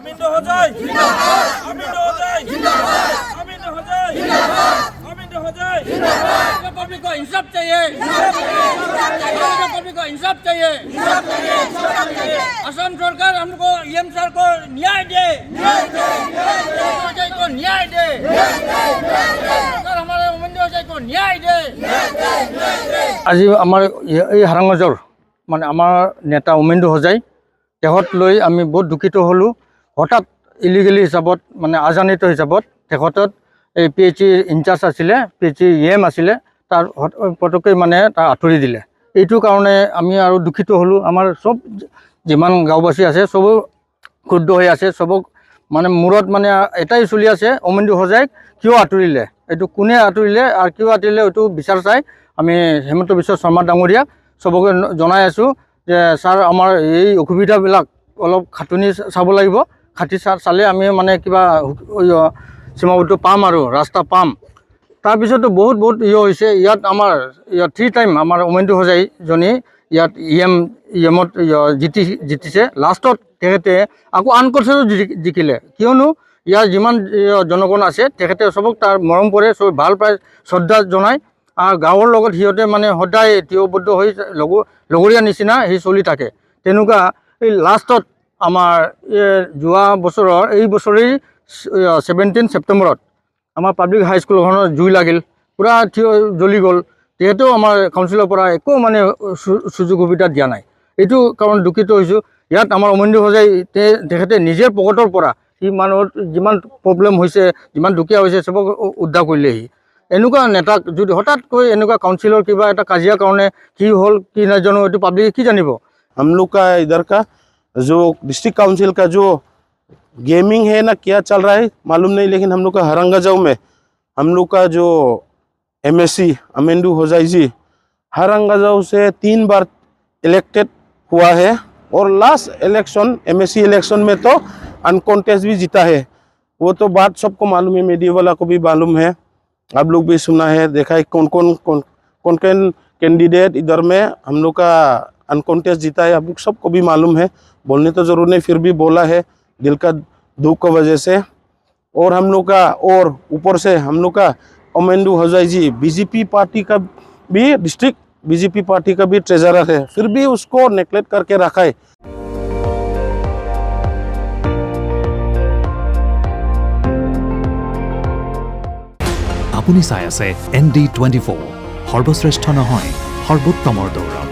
अमीन होजाई जिंदाबाद अमीन होजाई जिंदाबाद अमीन होजाई जिंदाबाद अमीन होजाई जिंदाबाद पब्लिक को इंसाफ चाहिए पब्लिक को इंसाफ चाहिए असम सरकार हमको ईएम सर को न्याय दे को न्याय दे सरकार हमारे अमीन होजाई को न्याय दे आज आमार এই হাৰাংগজৰ মানে আমাৰ নেতা উমেন্দ্ৰ হোজাই তেখেত লৈ আমি বহুত দুখিত হলো হঠাৎ ইলিগেলি হিচাপত মানে আজানিত হিচাপত তেখেতত এই পিএইচি ইনচাৰ্জ আছিলে পিএইচি ইএম আছিলে তাৰ পটকৈ মানে তাৰ আঁতৰি দিলে এইটো কাৰণে আমি আৰু দুখিত হলো আমাৰ সব যিমান গাঁওবাসী আছে সব ক্ষুব্ধ হৈ আছে সবক মানে মূৰত মানে এটাই চলি আছে উমেন্দ্ৰ হোজাইক কিয় আঁতৰিলে এইটো কোনে আঁতৰিলে আৰু কিয় আঁতৰিলে এইটো বিচাৰ চাই আমি হেমন্ত বিশ্ব শৰ্মা ডাঙৰীয়াক সবকে জনাই আছো যে স্যার আমার এই অসুবিধাবিলাক অলপ খাটনি চাব লাগিব খাটি চালে আমি মানে কিবা সীমাবদ্ধ পাম আৰু ৰাস্তা পাম তাৰপিছতো বহুত হৈছে ইয়াত আমাৰ 3 টাইম আমাৰ উমেন্দ্ৰ হোজাই জনী ইয়াত ইএমত জিতিছে লাষ্টত তেখেতে আকৌ আনকনচেছো জিকিলে কিয়নো ইয়াৰ যিমান জনগণ আছে তেখেতে সবক তাৰ মৰম কৰে সব ভাল পায় শ্ৰদ্ধা জনায় আৰ গাঁৱৰ লগত সিহঁতে মানে সদায় তীয়বদ্ধ হৈ লগৰীয়া নিচিনা সেই চলি থাকে তেনেকুৱা এই লাষ্টত আমাৰ যোৱা বছৰৰ এই বছৰেই 17 ছেপ্টেম্বৰত আমাৰ পাব্লিক হাই স্কুলখনৰ জুই লাগিল পুৰা জ্বলি গ'ল তেহেতেও আমাৰ কাউন্সিলৰ পৰা একো মানে সুযোগ সুবিধা দিয়া নাই এইটো কাৰণ দুখিত হৈছোঁ ইয়াত আমাৰ উমেন্দ্ৰ হোজাই তেখেতে নিজে পকেটৰ পৰা সি মানুহৰ যিমান প্ৰব্লেম হৈছে যিমান দুখীয়া হৈছে সবক উদ্ধাৰ কৰিলেহি এনেকুৱা নেতাক যদি হঠাৎকৈ এনেকুৱা কাউন্সিলৰ কিবা এটা কাজিয়া কাৰণে কি হ'ল কি নাজানো এইটো পাব্লিকে কি জানিব हम लोग का इधर का जो डिस्ट्रिक्ट काउंसिल का जो गेमिंग है ना क्या चल रहा है मालूम नहीं लेकिन हम लोग का हरंगाजाऊ में हम लोग का जो एमएससी उमेंद्र होजाई जी हरंगाजाऊ से 3 बार इलेक्टेड हुआ है और लास्ट इलेक्शन एमएससी इलेक्शन में तो अनकॉन्टेस्ट भी जीता है वो तो बात सबको मालूम है मीडिया वाला को भी मालूम है आप लोग भी सुना है देखा है कौन कौन कैंडिडेट इधर में हम लोग का अनकॉन्टेस्ट जीता है आप लोग सबको भी मालूम है बोलने तो जरूर नहीं फिर भी बोला है दिल का दुख की वजह से और हम लोग का और ऊपर से हम लोग का उमेंद्र होजाई जी बीजेपी पार्टी का भी डिस्ट्रिक्ट बीजेपी पार्टी का भी ट्रेजरर है फिर भी उसको नेग्लेक्ट करके रखा है আপুনি চাই আছে ND24 সৰ্বশ্ৰেষ্ঠ নহয় সৰ্বোত্তমৰ দৌৰ